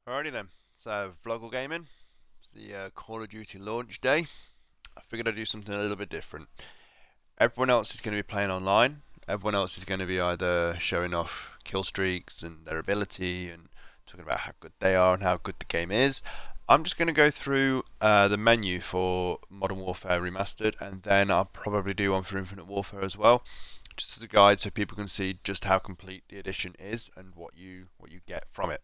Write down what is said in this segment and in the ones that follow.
Alrighty then, so Vloggle Gaming, it's the Call of Duty launch day. I figured I'd do something a little bit different. Everyone else is going to be playing online. Everyone else is going to be either showing off kill streaks and their ability and talking about how good they are and how good the game is. I'm just going to go through the menu for Modern Warfare Remastered, and then I'll probably do one for Infinite Warfare as well, just as a guide so people can see just how complete the edition is and what you get from it.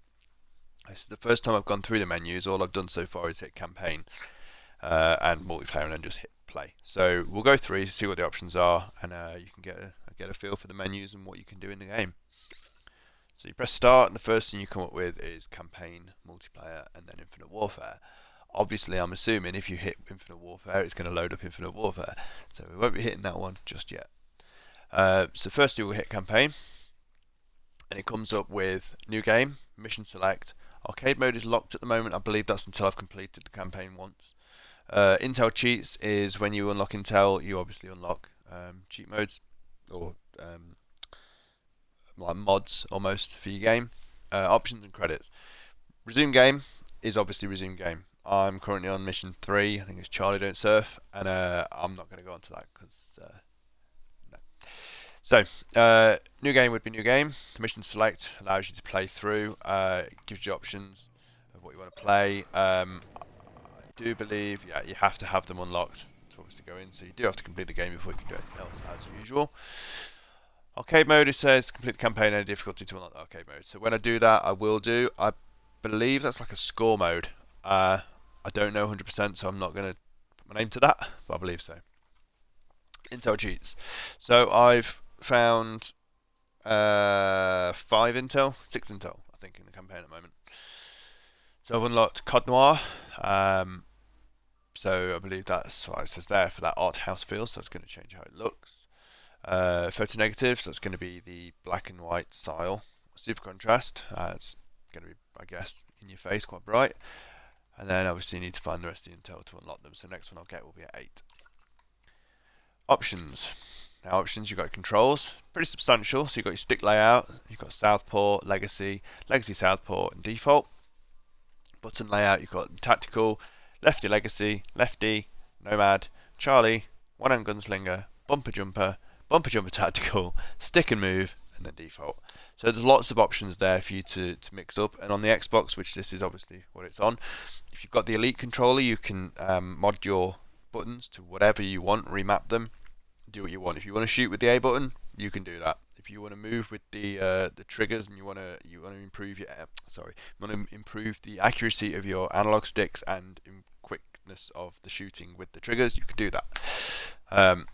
This is the first time I've gone through the menus. All I've done so far is hit campaign and multiplayer, and then just hit play. So we'll go through, see what the options are, and you can get a feel for the menus and what you can do in the game. So you press start, and the first thing you come up with is campaign, multiplayer, and then Infinite Warfare. Obviously, I'm assuming if you hit Infinite Warfare, it's going to load up Infinite Warfare. So we won't be hitting that one just yet. So first we'll hit campaign, and it comes up with new game, mission select. Arcade mode is locked at the moment. I believe that's until I've completed the campaign once. Intel cheats is when you unlock Intel, you obviously unlock cheat modes or like mods almost for your game. Options and credits. Resume game is obviously resume game. I'm currently on mission 3. I think it's Charlie Don't Surf, and I'm not going to go into that because no. So, new game would be new game. The mission select allows you to play through. It gives you options of what you want to play. I do believe, yeah, you have to have them unlocked to obviously go in. So you do have to complete the game before you can do anything else, as usual. Arcade mode, it says complete the campaign, any difficulty to unlock the arcade mode. So when I do that, I will do. I believe that's like a score mode. I don't know 100%, so I'm not going to put my name to that, but I believe so. Intel cheats. So I've found 5 intel, 6 intel, I think, in the campaign at the moment. So I've unlocked Cod Noir. So I believe that's what it says there for that art house feel. So it's going to change how it looks. Photo negative. So it's going to be the black and white style. Super contrast. It's going to be, I guess, in your face, quite bright. And then obviously you need to find the rest of the intel to unlock them. So next one I'll get will be at 8. Options. Now options, you've got controls, pretty substantial. So you've got your stick layout, you've got Southpaw, Legacy, Legacy Southpaw, and Default. Button layout, you've got Tactical, Lefty Legacy, Lefty, Nomad, Charlie, One-Hand Gunslinger, Bumper Jumper Tactical, Stick and Move, and then Default. So there's lots of options there for you to mix up. And on the Xbox, which this is obviously what it's on, if you've got the Elite controller, you can mod your buttons to whatever you want, remap them, do what you want. If you want to shoot with the A button, you can do that. If you want to move with the triggers and you want to improve your improve the accuracy of your analog sticks and quickness of the shooting with the triggers, you can do that. And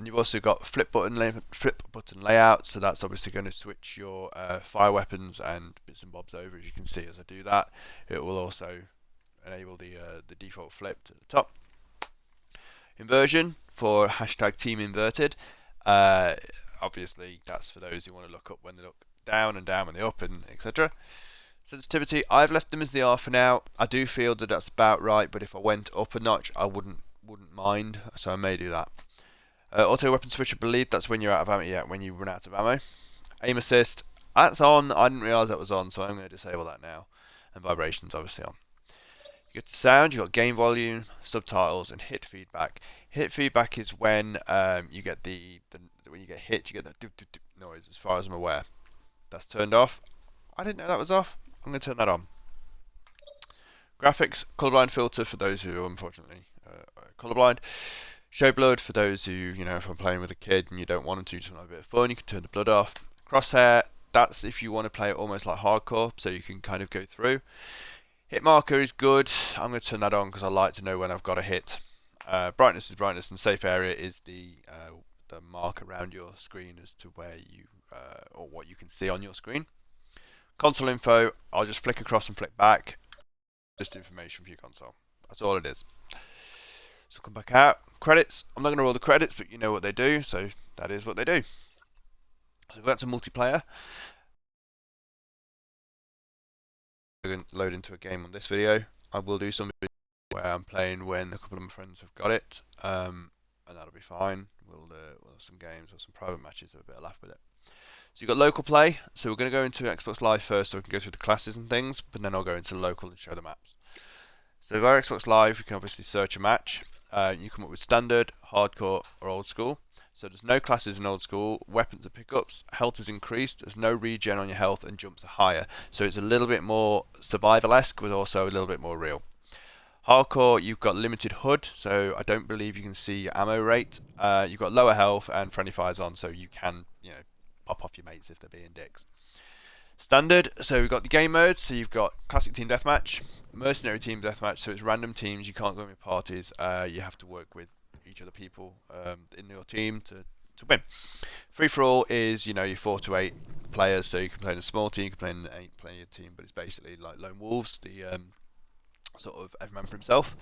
you've also got flip button layout, so that's obviously going to switch your fire weapons and bits and bobs over. As you can see, as I do that, it will also enable the default flip to the top. Inversion for hashtag team inverted. Obviously, that's for those who want to look up when they look down and down when they up, and etc. Sensitivity, I've left them as they are for now. I do feel that that's about right, but if I went up a notch, I wouldn't mind, so I may do that. Auto weapon switch, I believe that's when you're out of ammo. Yeah, when you run out of ammo. Aim assist, that's on. I didn't realise that was on, so I'm going to disable that now. And vibrations, obviously on. You get sound, you've got game volume, subtitles, and hit feedback. Hit feedback is when you get when you get hit, you get that doop, doop, doop noise, as far as I'm aware. That's turned off. I didn't know that was off. I'm going to turn that on. Graphics, colorblind filter for those who are unfortunately colorblind. Show blood for those who, if I'm playing with a kid and you don't want them to, just want to have a bit of fun, you can turn the blood off. Crosshair, that's if you want to play it almost like hardcore, so you can kind of go through. Hit marker is good. I'm going to turn that on because I like to know when I've got a hit. Brightness is brightness, and safe area is the mark around your screen as to where you or what you can see on your screen. Console info, I'll just flick across and flick back. Just information for your console. That's all it is. So come back out. Credits, I'm not going to roll the credits, but you know what they do, so that is what they do. So that's a multiplayer. Load into a game on this video. I will do some where I'm playing when a couple of my friends have got it, and that'll be fine. We'll have some games or some private matches, have a bit of laugh with it. So you've got local play. So we're going to go into Xbox Live first so we can go through the classes and things, but then I'll go into local and show the maps. So with our Xbox Live, you can obviously search a match. You come up with standard, hardcore, or old school. So there's no classes in old school, weapons are pickups, health is increased, there's no regen on your health, and jumps are higher. So it's a little bit more survival-esque, but also a little bit more real. Hardcore, you've got limited HUD, so I don't believe you can see your ammo rate. You've got lower health and friendly fires on, so you can, pop off your mates if they're being dicks. Standard, so we've got the game mode, so you've got classic team deathmatch, mercenary team deathmatch, so it's random teams, you can't go in with parties, you have to work with each other people in your team to win. Free for all is, your 4 to 8 players, so you can play in a small team, you can play in an 8-player team, but it's basically like Lone Wolves, the sort of every man for himself.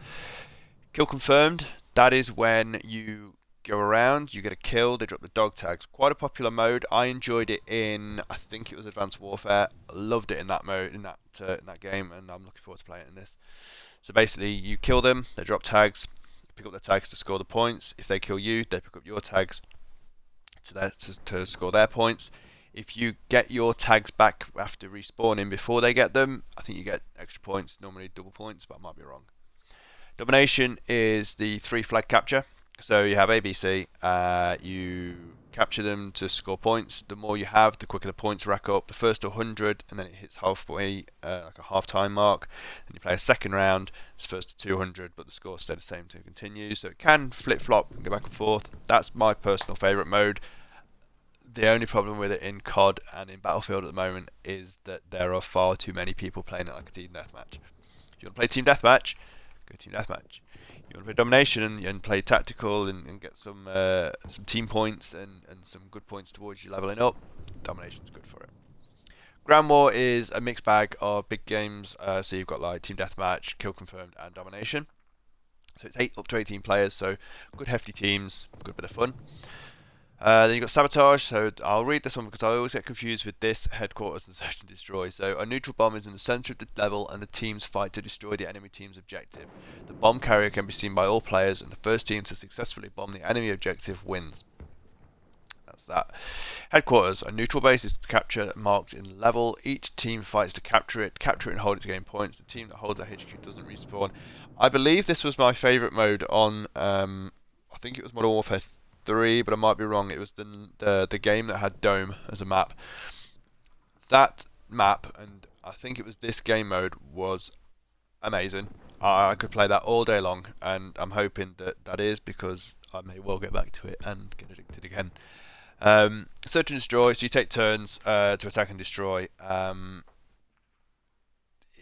Kill confirmed, that is when you go around, you get a kill, they drop the dog tags. Quite a popular mode. I enjoyed it in, I think it was Advanced Warfare. I loved it in that mode, in that game, and I'm looking forward to playing it in this. So basically, you kill them, they drop tags, you pick up their tags to score the points. If they kill you, they pick up your tags to score their points. If you get your tags back after respawning before they get them, I think you get extra points, normally double points, but I might be wrong. Domination is the 3 flag capture. So you have ABC, you capture them to score points. The more you have, the quicker the points rack up. The first 100, and then it hits halfway, like a half-time mark. Then you play a second round, it's first to 200, but the score stay the same to continue. So it can flip-flop and go back and forth. That's my personal favourite mode. The only problem with it in COD and in Battlefield at the moment is that there are far too many people playing it like a team deathmatch. If you want to play team deathmatch, go team deathmatch. You want to play domination and play tactical and get some team points and some good points towards you leveling up, domination's good for it. Ground War is a mixed bag of big games, so you've got like team deathmatch, kill confirmed, and domination. So it's up to 18 players, so good hefty teams, good bit of fun. Then you've got sabotage, so I'll read this one because I always get confused with this, headquarters, and search and destroy. So a neutral bomb is in the centre of the level and the teams fight to destroy the enemy team's objective. The bomb carrier can be seen by all players and the first team to successfully bomb the enemy objective wins. That's that. Headquarters, a neutral base is captured marked in level. Each team fights to capture it and hold it to gain points. The team that holds that HQ doesn't respawn. I believe this was my favourite mode on, I think it was Modern Warfare 3, but I might be wrong. It was the game that had Dome as a map. That map, and I think it was this game mode, was amazing. I could play that all day long, and I'm hoping that is because I may well get back to it and get addicted again. Search and destroy, so you take turns to attack and destroy.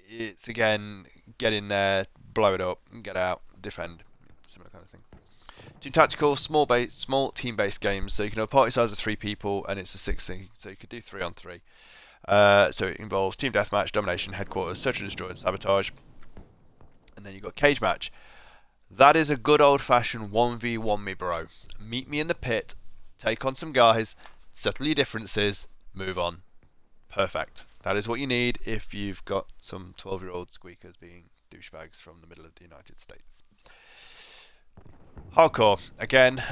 It's again, get in there, blow it up, and get out, defend, similar kind of thing. Team tactical, small team-based games. So you can have a party size of 3 people, and it's a 6-thing. So you could do 3 on 3. So it involves team deathmatch, domination, headquarters, search and destroy, and sabotage. And then you've got cage match. That is a good old-fashioned 1v1 me, bro. Meet me in the pit, take on some guys, settle your differences, move on. Perfect. That is what you need if you've got some 12-year-old squeakers being douchebags from the middle of the United States. Hardcore, again,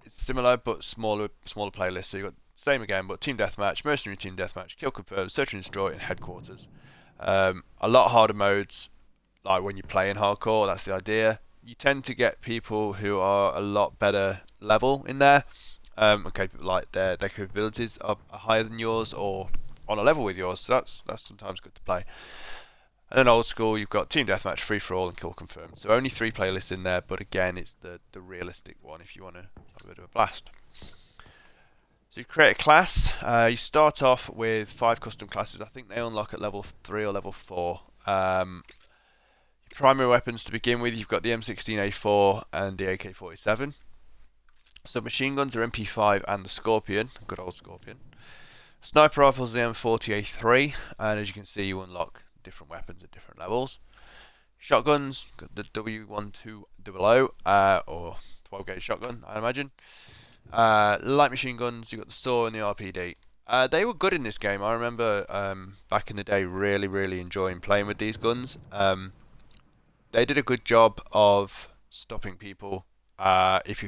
it's similar but smaller playlists. So you've got same again, but team deathmatch, mercenary team deathmatch, kill confirm, search and destroy, and headquarters. A lot harder modes, like when you play in hardcore. That's the idea. You tend to get people who are a lot better level in there. Okay, like their capabilities are higher than yours or on a level with yours. So that's sometimes good to play. And then old school, you've got team deathmatch, free for all, and kill confirmed. So only 3 playlists in there, but again, it's the realistic one if you want to have a bit of a blast. So you create a class. You start off with 5 custom classes. I think they unlock at level 3 or level 4. Your primary weapons to begin with, you've got the M16A4 and the AK-47. So machine guns are MP5 and the Scorpion, good old Scorpion. Sniper rifles, the M40A3, and as you can see, you unlock different weapons at different levels. Shotguns, got the W1200 or 12 gauge shotgun, I imagine. Light machine guns, you got the SAW and the RPD. They were good in this game. I remember back in the day really enjoying playing with these guns. They did a good job of stopping people. If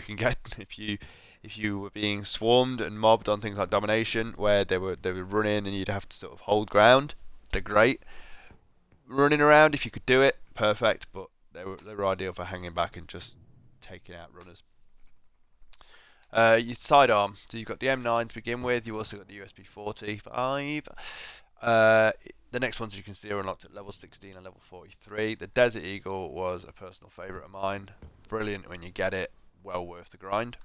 if you were being swarmed and mobbed on things like domination, where they would run in and you'd have to sort of hold ground, they're great. Running around, if you could do it, perfect, but they were ideal for hanging back and just taking out runners. Your sidearm, so you've got the M9 to begin with, you've also got the USB 45. The next ones you can see are unlocked at level 16 and level 43. The Desert Eagle was a personal favourite of mine. Brilliant when you get it, well worth the grind.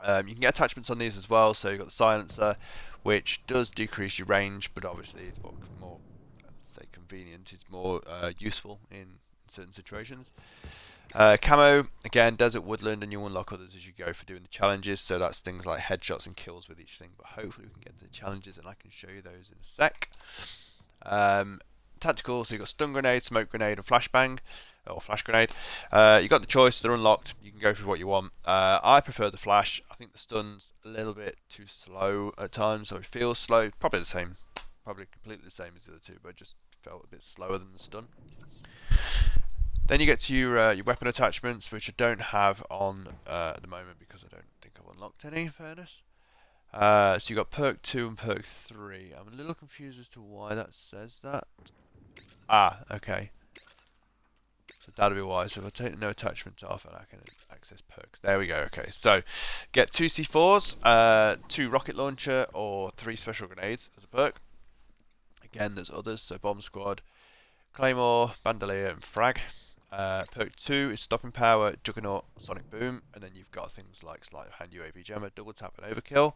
You can get attachments on these as well, so you've got the silencer, which does decrease your range, but obviously it's more say convenient, it's more useful in certain situations. Camo, again, desert, woodland, and you unlock others as you go for doing the challenges, so that's things like headshots and kills with each thing, but hopefully we can get to the challenges and I can show you those in a sec. Tactical, so you've got stun grenade, smoke grenade, and flashbang, or flash grenade. You've got the choice, they're unlocked, you can go for what you want. I prefer the flash. I think the stun's a little bit too slow at times, so it feels slow, probably the same, probably completely the same as the other two, but it just felt a bit slower than the stun. Then you get to your weapon attachments, which I don't have on at the moment because I don't think I've unlocked any, in fairness. So you've got perk 2 and perk 3. I'm a little confused as to why that says that. Ah, okay. So that'll be why. So if I take no attachments off, and I can access perks. There we go. Okay, so get 2 C4s, 2 rocket launcher, or 3 special grenades as a perk. Again, there's others, so bomb squad, claymore, bandolier, and frag. Perk 2 is stopping power, juggernaut, sonic boom, and then you've got things like sleight of hand, UAV jammer, double tap, and overkill.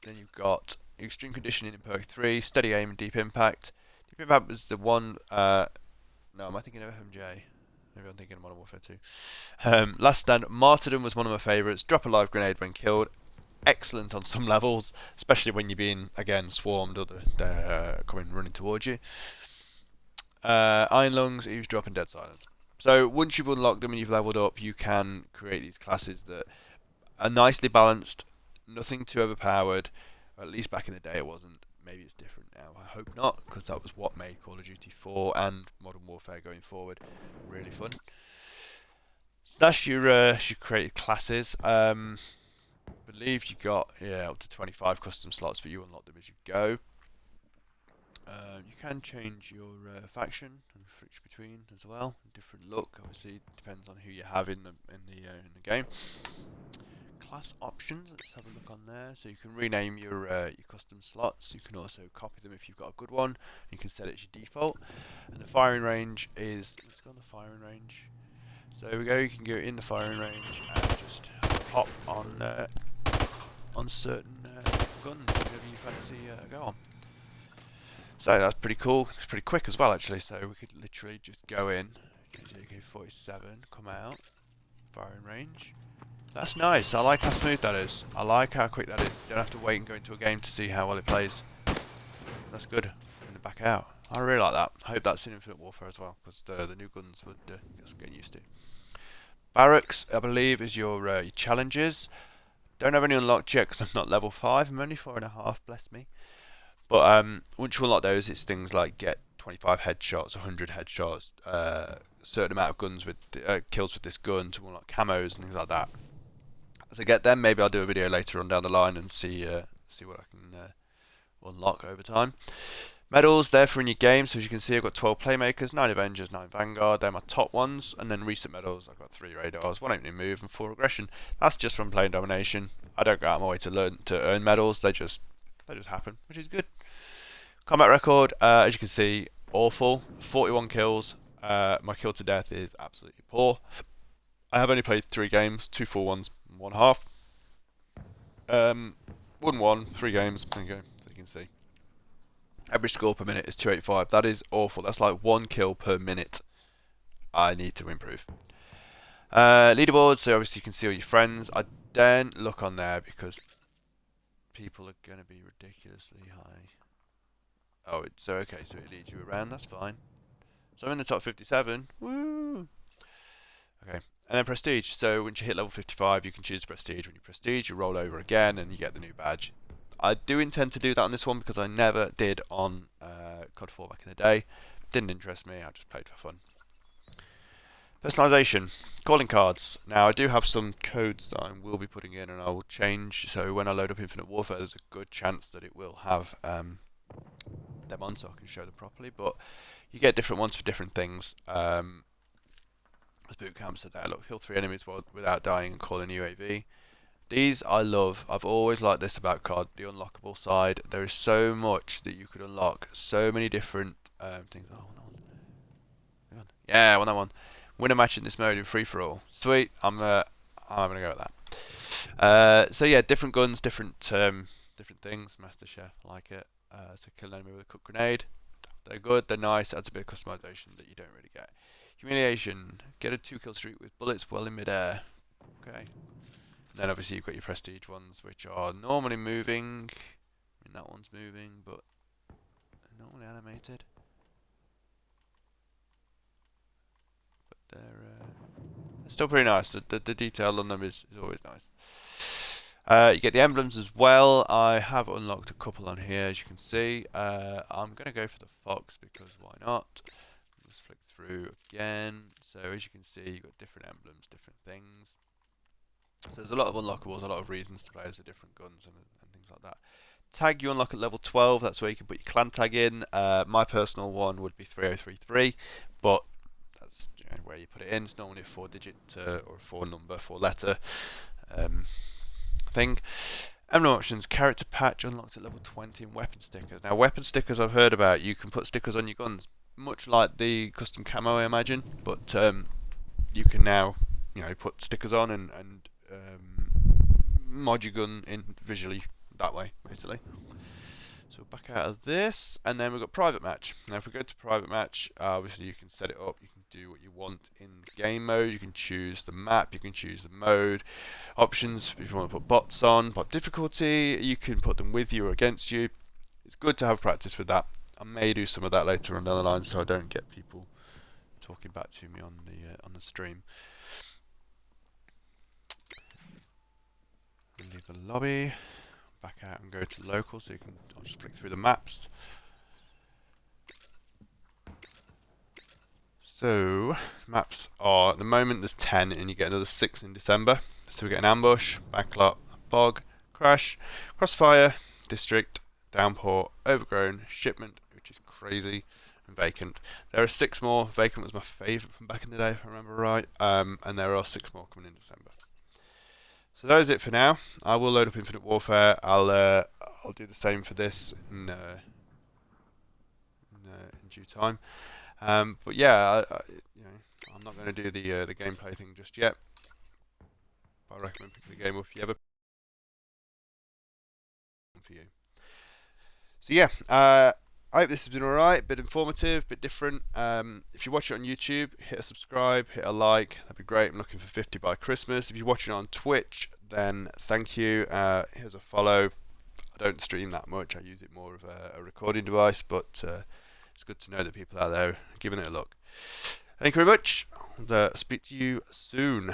Then you've got extreme conditioning in perk 3, steady aim, and deep impact. Deep impact was the one. No, am I thinking of FMJ? Maybe I'm thinking of Modern Warfare 2. Last stand, martyrdom was one of my favourites. Drop a live grenade when killed. Excellent on some levels, especially when you're being again swarmed or they're coming running towards you. Iron Lungs, Eavesdrop, and Dead Silence. So once you've unlocked them and you've leveled up, you can create these classes that are nicely balanced, nothing too overpowered, or at least back in the day it wasn't. Maybe it's different now, I hope not, because that was what made Call of Duty 4 and Modern Warfare going forward really fun. So that's your created classes. I believe you got up to 25 custom slots, but you unlock them as you go. You can change your faction and switch between as well. Different look, obviously, depends on who you have in the game. Class options. Let's have a look on there. So you can rename your custom slots. You can also copy them if you've got a good one. You can set it as your default. And the firing range is. Let's go on the firing range. So there we go. You can go in the firing range and just hop on certain guns, whatever you fancy go on. So that's pretty cool. It's pretty quick as well, actually. So we could literally just go in, AK-47, come out, firing range. That's nice. I like how smooth that is. I like how quick that is. You don't have to wait and go into a game to see how well it plays. That's good. And back out. I really like that. I hope that's in Infinite Warfare as well, because the new guns would get some getting used to. Barracks, I believe, is your challenges. Don't have any unlocked yet because I'm not level 5. I'm only 4.5. Bless me. But once you unlock those, it's things like get 25 headshots, 100 headshots, a certain amount of guns with kills with this gun to unlock camos and things like that. As I get them, maybe I'll do a video later on down the line and see what I can unlock over time. Medals, they're for in your game, so as you can see I've got 12 Playmakers, 9 Avengers, 9 Vanguard, they're my top ones, and then recent medals, I've got 3 Radars, 1 Opening Move, and 4 Aggression. That's just from playing Domination. I don't go out of my way to earn medals, they just happen, which is good. Combat record, as you can see, awful. 41 kills. My kill to death is absolutely poor. I have only played 3 games, 2 full ones, 1 half. 1-1, 3 games. There you go, so you can see. Average score per minute is 285. That is awful. That's like 1 kill per minute. I need to improve. Leaderboards, so obviously you can see all your friends. I don't look on there because people are going to be ridiculously high. Oh, so okay, so it leads you around, that's fine. So I'm in the top 57, woo! Okay, and then prestige, so once you hit level 55 you can choose prestige. When you prestige you roll over again and you get the new badge. I do intend to do that on this one because I never did on COD 4 back in the day. Didn't interest me, I just played for fun. Personalization, calling cards. Now I do have some codes that I will be putting in and I will change, so when I load up Infinite Warfare there's a good chance that it will have them on so I can show them properly, but you get different ones for different things. As boot camps are there, look, kill 3 enemies without dying and call an UAV. These I love. I've always liked this about COD, the unlockable side. There is so much that you could unlock, so many different things. Oh, no. Yeah, I want that one. Win a match in this mode in free for all. Sweet. I'm gonna go with that. So yeah, different guns, different things. Master Chef, like it. So kill an enemy with a cooked grenade. They're good. They're nice. Adds a bit of customization that you don't really get. Humiliation. Get a 2-kill streak with bullets well in midair. Okay. And then obviously you've got your prestige ones, which are normally moving. I mean, that one's moving, but they're normally animated. But they're still pretty nice. The detail on them is always nice. You get the emblems as well. I have unlocked a couple on here, as you can see. I'm going to go for the fox because why not? Let's flick through again. So as you can see, you've got different emblems, different things. So there's a lot of unlockables, a lot of reasons to play as the different guns and things like that. Tag you unlock at level 12, that's where you can put your clan tag in. My personal one would be 3033, but that's where you put it in. It's normally a 4-digit or a 4-number, 4-letter thing. Emblem options, character patch unlocked at level 20 and weapon stickers. Now weapon stickers I've heard about, you can put stickers on your guns, much like the custom camo I imagine, but you can now put stickers on and mod your gun in visually that way, basically. So back out of this, and then we've got private match. Now if we go to private match, obviously you can set it up, you can do what you want in the game mode, you can choose the map, you can choose the mode, options, if you want to put bots on, bot difficulty, you can put them with you or against you. It's good to have practice with that. I may do some of that later on down the line so I don't get people talking back to me on the stream. Leave the lobby, back out and go to local, so I'll just flick through the maps. So maps are, at the moment there's 10 and you get another 6 in December. So we get an ambush, backlot, bog, crash, crossfire, district, downpour, overgrown, shipment, which is crazy, and vacant. There are 6 more. Vacant was my favourite from back in the day if I remember right, and there are 6 more coming in December. So that is it for now. I will load up Infinite Warfare. I'll do the same for this in due time. But yeah, I'm not going to do the gameplay thing just yet. But I recommend picking the game up if you ever for you. So yeah, I hope this has been alright, bit informative, bit different. If you watch it on YouTube, hit a subscribe, hit a like, that'd be great. I'm looking for 50 by Christmas. If you're watching it on Twitch, then thank you. Here's a follow. I don't stream that much, I use it more of a recording device, but it's good to know that people out there are giving it a look. Thank you very much, and speak to you soon.